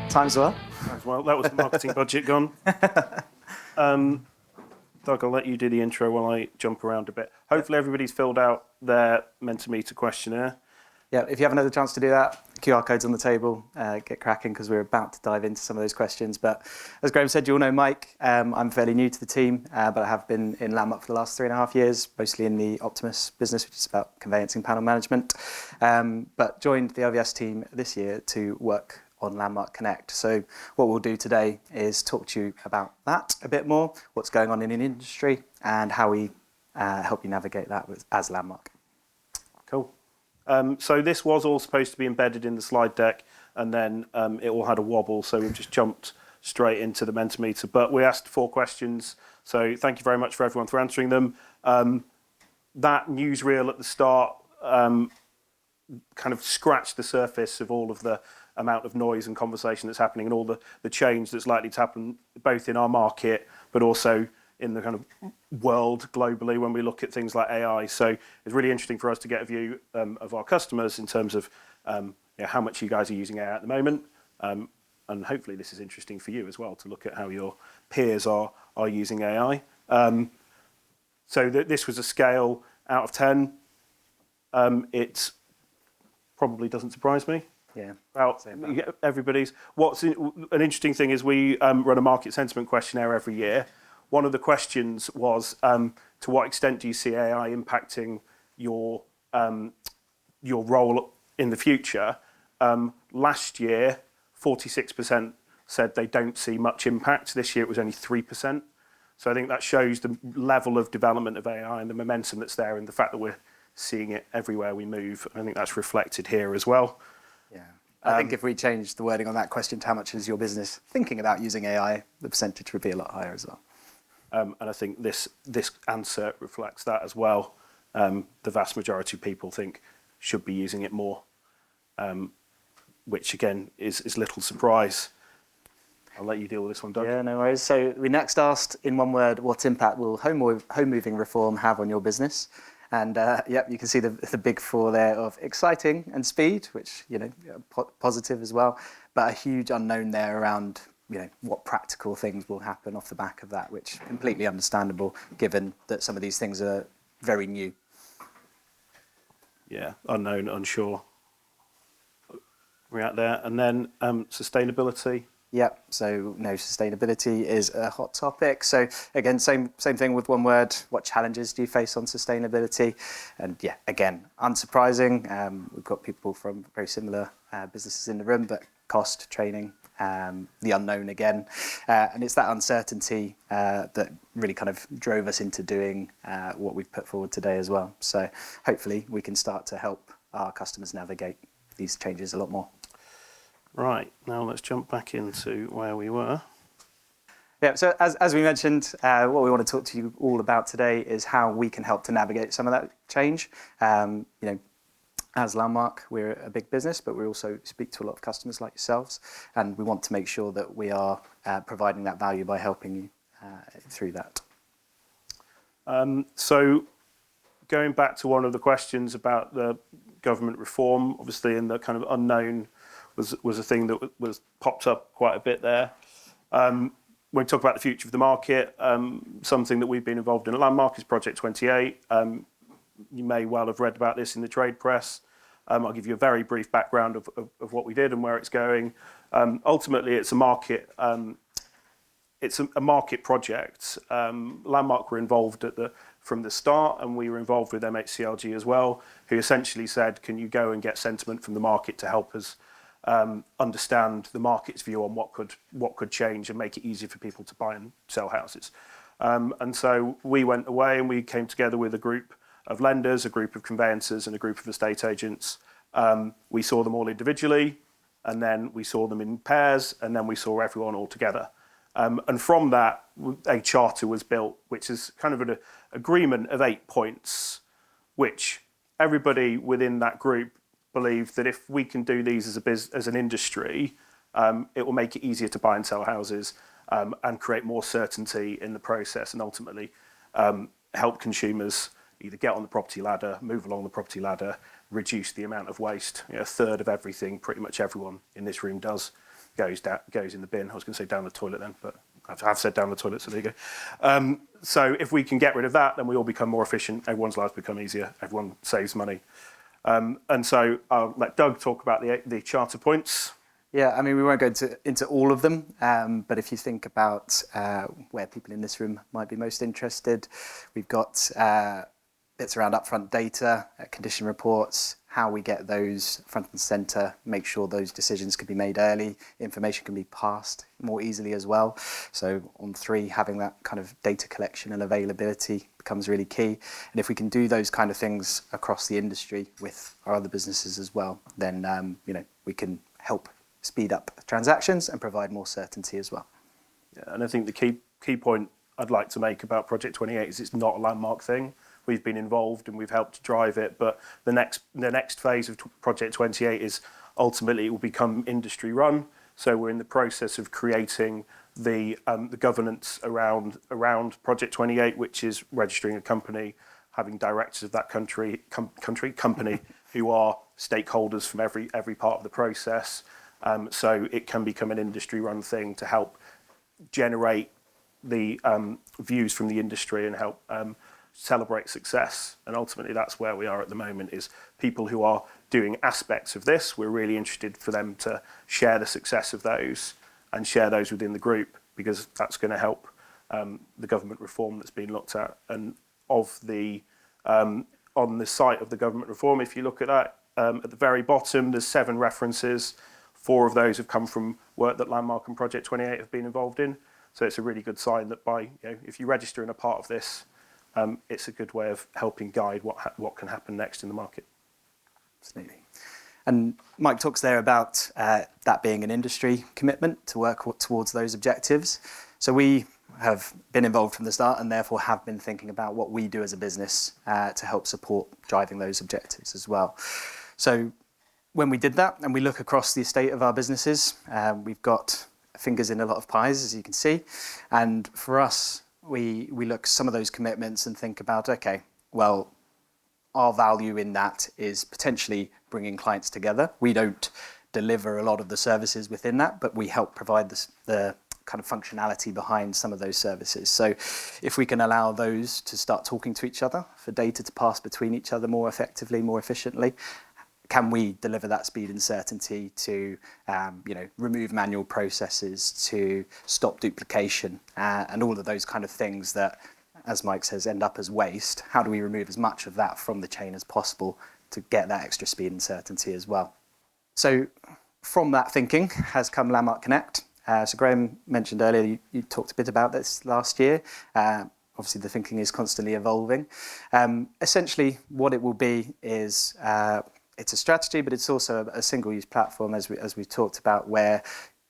Time's well. Well, that was the marketing budget gone. Doug, I'll let you do the intro while I jump around a bit. Hopefully everybody's filled out their Mentimeter questionnaire. Yeah, if you haven't had a chance to do that, QR code's on the table. Get cracking because we're about to dive into some of those questions. But as Graham said, you all know Mike. I'm fairly new to the team, but I have been in Landmark for the last 3.5 years, mostly in the Optimus business, which is about conveyancing panel management. But joined the OVS team this year to work on LandmarkConnect. So what we'll do today is talk to you about that a bit more, what's going on in the industry, and how we help you navigate that as Landmark. Cool. So this was all supposed to be embedded in the slide deck, and then it all had a wobble, so we've just jumped straight into the Mentimeter. But we asked 4 questions, so thank you very much for everyone for answering them. That newsreel at the start kind of scratched the surface of all of the amount of noise and conversation that's happening and all the change that's likely to happen both in our market but also in the kind of world globally when we look at things like AI. So it's really interesting for us to get a view of our customers in terms of how much you guys are using AI at the moment. And hopefully this is interesting for you as well to look at how your peers are using AI. So this was a scale out of 10. It probably doesn't surprise me. Yeah. Well, everybody's. An interesting thing is we run a market sentiment questionnaire every year. One of the questions was, to what extent do you see AI impacting your role in the future? Last year, 46% said they don't see much impact. This year it was only 3%. So I think that shows the level of development of AI and the momentum that's there and the fact that we're seeing it everywhere we move. I think that's reflected here as well. Yeah. I think if we change the wording on that question to how much is your business thinking about using AI, the percentage would be a lot higher as well. And I think this answer reflects that as well. The vast majority of people think should be using it more, which again is little surprise. I'll let you deal with this one, Doug. Yeah, no worries. So we next asked, in one word, what impact will home moving reform have on your business? And yep, you can see the big 4 there of exciting and speed, which positive as well, but a huge unknown there around what practical things will happen off the back of that, which completely understandable given that some of these things are very new. Yeah, unknown, unsure. We're out there, and then sustainability. Yep, so sustainability is a hot topic. So again, same thing with one word. What challenges do you face on sustainability? And yeah, again, unsurprising. We've got people from very similar businesses in the room, but cost, training, the unknown again. And it's that uncertainty that really kind of drove us into doing what we've put forward today as well. So hopefully we can start to help our customers navigate these changes a lot more. Right, now let's jump back into where we were. Yeah, so as we mentioned, what we want to talk to you all about today is how we can help to navigate some of that change. As Landmark, we're a big business, but we also speak to a lot of customers like yourselves, and we want to make sure that we are providing that value by helping you through that. So going back to one of the questions about the government reform, obviously in the kind of unknown was a thing that was popped up quite a bit there. When we talk about the future of the market, something that we've been involved in at Landmark is Project 28. You may well have read about this in the trade press. I'll give you a very brief background of what we did and where it's going. Ultimately, it's a market. It's a market project. Landmark were involved from the start, and we were involved with MHCLG as well, who essentially said, "Can you go and get sentiment from the market to help us understand the market's view on what could change and make it easier for people to buy and sell houses?" And so we went away and we came together with a group of lenders, a group of conveyancers, and a group of estate agents. We saw them all individually, and then we saw them in pairs, and then we saw everyone all together. And from that, a charter was built, which is kind of an agreement of 8 points, which everybody within that group believed that if we can do these as an industry, it will make it easier to buy and sell houses, and create more certainty in the process, and ultimately help consumers either get on the property ladder, move along the property ladder, reduce the amount of waste. A third of everything pretty much everyone in this room does goes in the bin. I was going to say down the toilet then, but I've said down the toilet, so there you go. So if we can get rid of that, then we all become more efficient, everyone's lives become easier, everyone saves money. And so I'll let Doug talk about the charter points. Yeah, I mean, we won't go into all of them, but if you think about where people in this room might be most interested, we've got bits around upfront data, condition reports, how we get those front and centre, make sure those decisions can be made early, information can be passed more easily as well. So on 3, having that kind of data collection and availability becomes really key. And if we can do those kind of things across the industry with our other businesses as well, then we can help speed up transactions and provide more certainty as well. Yeah, and I think the key point I'd like to make about Project 28 is it's not a Landmark thing. We've been involved and we've helped drive it, but the next phase of Project 28 is ultimately it will become industry run. So we're in the process of creating the governance around Project 28, which is registering a company, having directors of that company who are stakeholders from every part of the process. So it can become an industry run thing to help generate the views from the industry and help celebrate success. And ultimately that's where we are at the moment, is people who are doing aspects of this. We're really interested for them to share the success of those and share those within the group, because that's going to help the government reform that's been looked at. And of the on the site of the government reform, if you look at that, at the very bottom there's 7 references. 4 of those have come from work that Landmark and Project 28 have been involved in. So it's a really good sign that if you register in a part of this, it's a good way of helping guide what can happen next in the market. Absolutely. And Mike talks there about that being an industry commitment to work towards those objectives. So we have been involved from the start and therefore have been thinking about what we do as a business to help support driving those objectives as well. So when we did that and we look across the estate of our businesses, we've got fingers in a lot of pies, as you can see. And for us, we look at some of those commitments and think about, okay, well, our value in that is potentially bringing clients together. We don't deliver a lot of the services within that, but we help provide the kind of functionality behind some of those services. So if we can allow those to start talking to each other, for data to pass between each other more effectively, more efficiently, can we deliver that speed and certainty to remove manual processes, to stop duplication, and all of those kind of things that, as Mike says, end up as waste? How do we remove as much of that from the chain as possible to get that extra speed and certainty as well? So from that thinking has come LandmarkConnect. So Graham mentioned earlier, you talked a bit about this last year. Obviously, the thinking is constantly evolving. Essentially, what it will be is it's a strategy, but it's also a single-use platform, as we talked about, where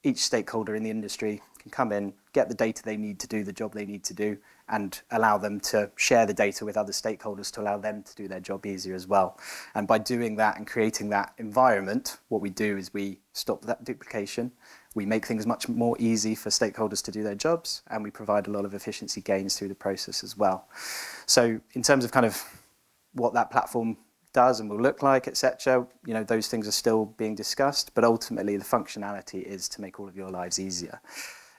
each stakeholder in the industry can come in, get the data they need to do the job they need to do, and allow them to share the data with other stakeholders to allow them to do their job easier as well. And by doing that and creating that environment, what we do is we stop that duplication, we make things much more easy for stakeholders to do their jobs, and we provide a lot of efficiency gains through the process as well. So in terms of kind of what that platform does and will look like, etc., those things are still being discussed, but ultimately the functionality is to make all of your lives easier.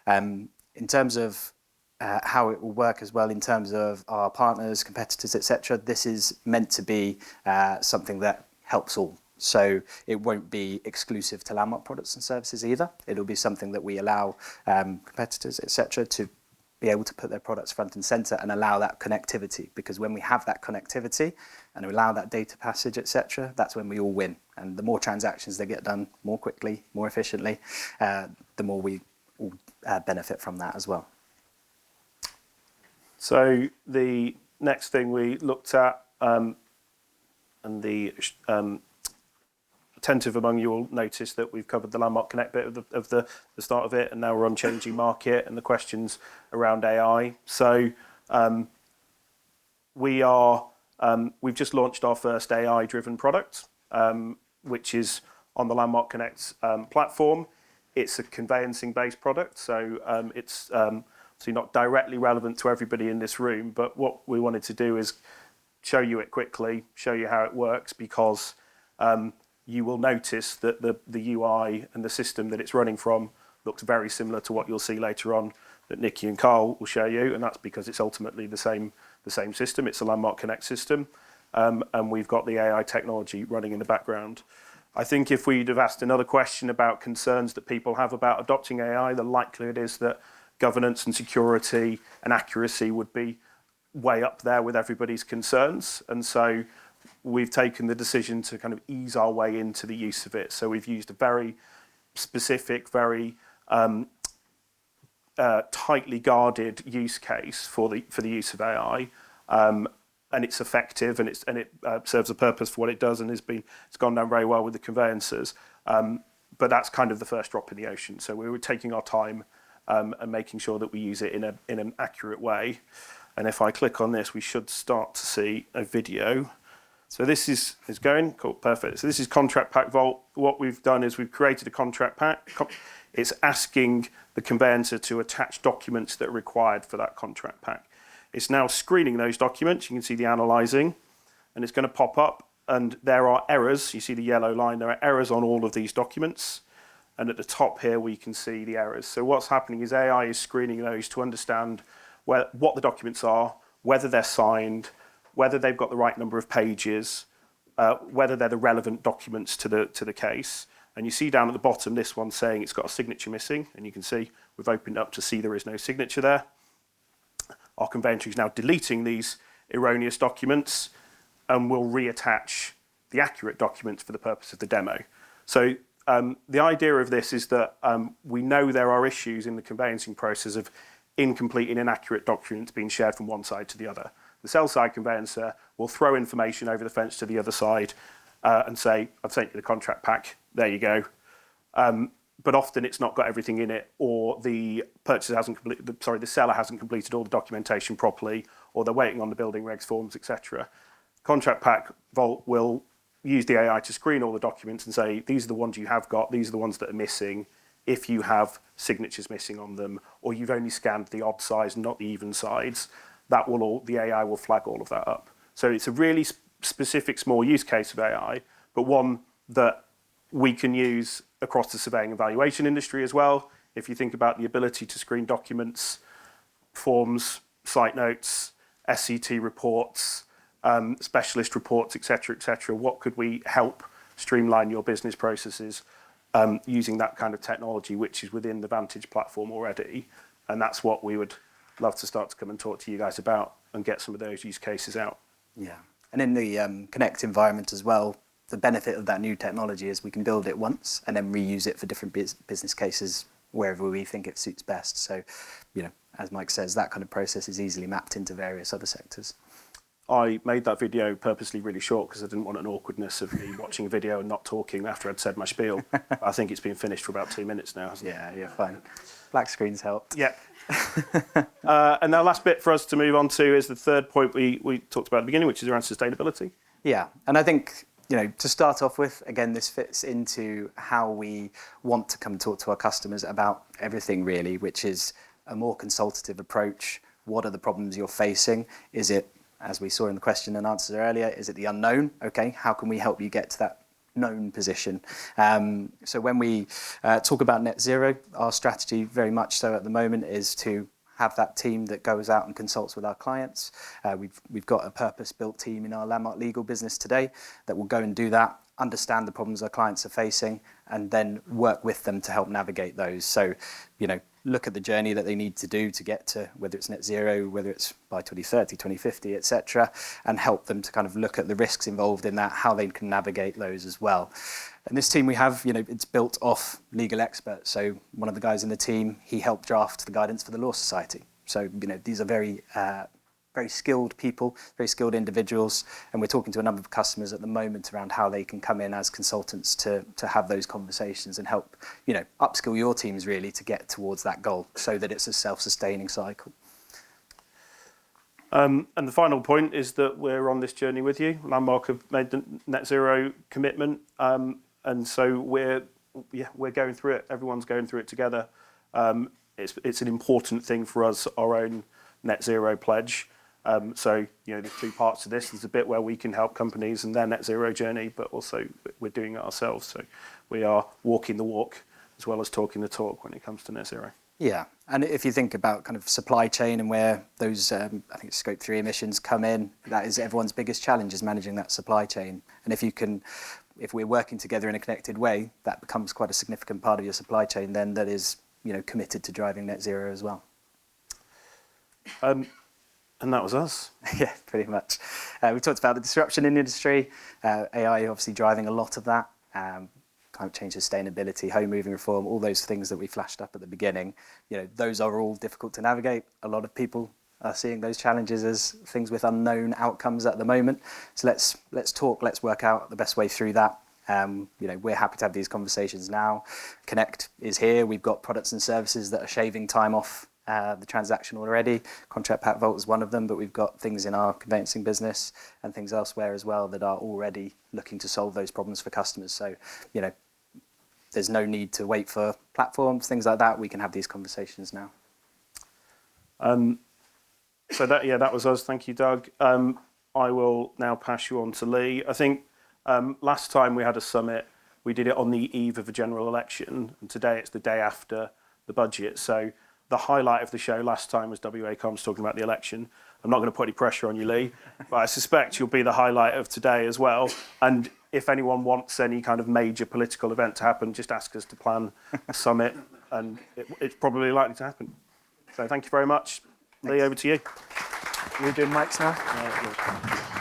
In terms of how it will work as well, in terms of our partners, competitors, etc., this is meant to be something that helps all. So it won't be exclusive to Landmark products and services either. It'll be something that we allow competitors, etc., to be able to put their products front and center and allow that connectivity, because when we have that connectivity and we allow that data passage, etc., that's when we all win. And the more transactions that get done more quickly, more efficiently, the more we all benefit from that as well. So the next thing we looked at, and the attentive among you will notice that we've covered the LandmarkConnect bit of the start of it, and now we're on changing market and the questions around AI. So we've just launched our first AI-driven product, which is on the LandmarkConnect platform. it's a conveyancing-based product, so it's obviously not directly relevant to everybody in this room, but what we wanted to do is show you it quickly, show you how it works, because you will notice that the UI and the system that it's running from looks very similar to what you'll see later on that Nikki and Carl will show you, and that's because it's ultimately the same system. It's a LandmarkConnect system, and we've got the AI technology running in the background. I think if we'd have asked another question about concerns that people have about adopting AI, the likelihood is that governance and security and accuracy would be way up there with everybody's concerns. And so we've taken the decision to kind of ease our way into the use of it. So we've used a very specific, very tightly guarded use case for the use of AI. And it's effective, and it serves a purpose for what it does, and it's gone down very well with the conveyancers. But that's kind of the first drop in the ocean. So we were taking our time and making sure that we use it in an accurate way. And if I click on this, we should start to see a video. So this is going cool, perfect. So this is Contract Pack Vault. What we've done is we've created a contract pack. It's asking the conveyancer to attach documents that are required for that contract pack. It's now screening those documents. You can see the analyzing, and it's going to pop up, and there are errors. You see the yellow line. There are errors on all of these documents, and at the top here we can see the errors. So what's happening is AI is screening those to understand what the documents are, whether they're signed, whether they've got the right number of pages, whether they're the relevant documents to the case. And you see down at the bottom this one saying it's got a signature missing, and you can see we've opened up to see there is no signature there. Our conveyancer is now deleting these erroneous documents and will reattach the accurate documents for the purpose of the demo. So the idea of this is that we know there are issues in the conveyancing process of incomplete and inaccurate documents being shared from one side to the other. The sell-side conveyancer will throw information over the fence to the other side and say, I've sent you the contract pack, there you go. But often it's not got everything in it, or the seller hasn't completed all the documentation properly, or they're waiting on the building regs forms, etc. Contract Pack Vault will use the AI to screen all the documents and say, these are the ones you have got, these are the ones that are missing. If you have signatures missing on them, or you've only scanned the odd sides, not the even sides, the AI will flag all of that up. So it's a really specific small use case of AI, but one that we can use across the surveying and valuation industry as well. If you think about the ability to screen documents, forms, site notes, SCT reports, specialist reports, etc., what could we help streamline your business processes using that kind of technology, which is within the Vantage platform already? And that's what we would love to start to come and talk to you guys about and get some of those use cases out. Yeah, and in the Connect environment as well, the benefit of that new technology is we can build it once and then reuse it for different business cases wherever we think it suits best. So, as Mike says, that kind of process is easily mapped into various other sectors. I made that video purposely really short because I didn't want an awkwardness of me watching a video and not talking after I'd said my spiel. I think it's been finished for about 2 minutes now, hasn't it? Yeah, fine. Black screens helped. Yeah. And the last bit for us to move on to is the third point we talked about at the beginning, which is around sustainability. Yeah, and I think, to start off with, again, this fits into how we want to come talk to our customers about everything really, which is a more consultative approach. What are the problems you're facing? Is it, as we saw in the question and answers earlier, is it the unknown? Okay, how can we help you get to that known position? So when we talk about net zero, our strategy very much so at the moment is to have that team that goes out and consults with our clients. We've got a purpose-built team in our Landmark Legal business today that will go and do that, understand the problems our clients are facing, and then work with them to help navigate those. So, look at the journey that they need to do to get to, whether it's net zero, whether it's by 2030, 2050, etc., and help them to kind of look at the risks involved in that, how they can navigate those as well. And this team we have, it's built off legal experts. So one of the guys in the team, he helped draft the guidance for the Law Society. So, these are very skilled people, very skilled individuals, and we're talking to a number of customers at the moment around how they can come in as consultants to have those conversations and help, upskill your teams really to get towards that goal so that it's a self-sustaining cycle. And the final point is that we're on this journey with you. Landmark have made the net zero commitment, and so we're yeah, we're going through it. Everyone's going through it together. It's an important thing for us, our own net zero pledge. So, there's two parts to this. There's a bit where we can help companies in their net zero journey, but also we're doing it ourselves. So we are walking the walk as well as talking the talk when it comes to net zero. Yeah, and if you think about kind of supply chain and where those, I think Scope 3 emissions come in, that is everyone's biggest challenge, is managing that supply chain. And if we're working together in a connected way, that becomes quite a significant part of your supply chain then that is, committed to driving net zero as well. And that was us. Yeah, pretty much. We talked about the disruption in the industry, AI obviously driving a lot of that. Climate change, sustainability, home moving reform, all those things that we flashed up at the beginning, those are all difficult to navigate. A lot of people are seeing those challenges as things with unknown outcomes at the moment. So let's talk, let's work out the best way through that. We're happy to have these conversations now. Connect is here. We've got products and services that are shaving time off the transaction already. Contract Pack Vault is one of them, but we've got things in our conveyancing business and things elsewhere as well that are already looking to solve those problems for customers. So, there's no need to wait for platforms, things like that. We can have these conversations now. So that was us. Thank you, Doug. I will now pass you on to Lee. I think last time we had a summit, we did it on the eve of a general election, and today it's the day after the budget. So the highlight of the show last time was WA Comms talking about the election. I'm not going to put any pressure on you, Lee, but I suspect you'll be the highlight of today as well. And if anyone wants any kind of major political event to happen, just ask us to plan a summit, and it's probably likely to happen. So thank you very much. Lee, over to you. We're doing mics now?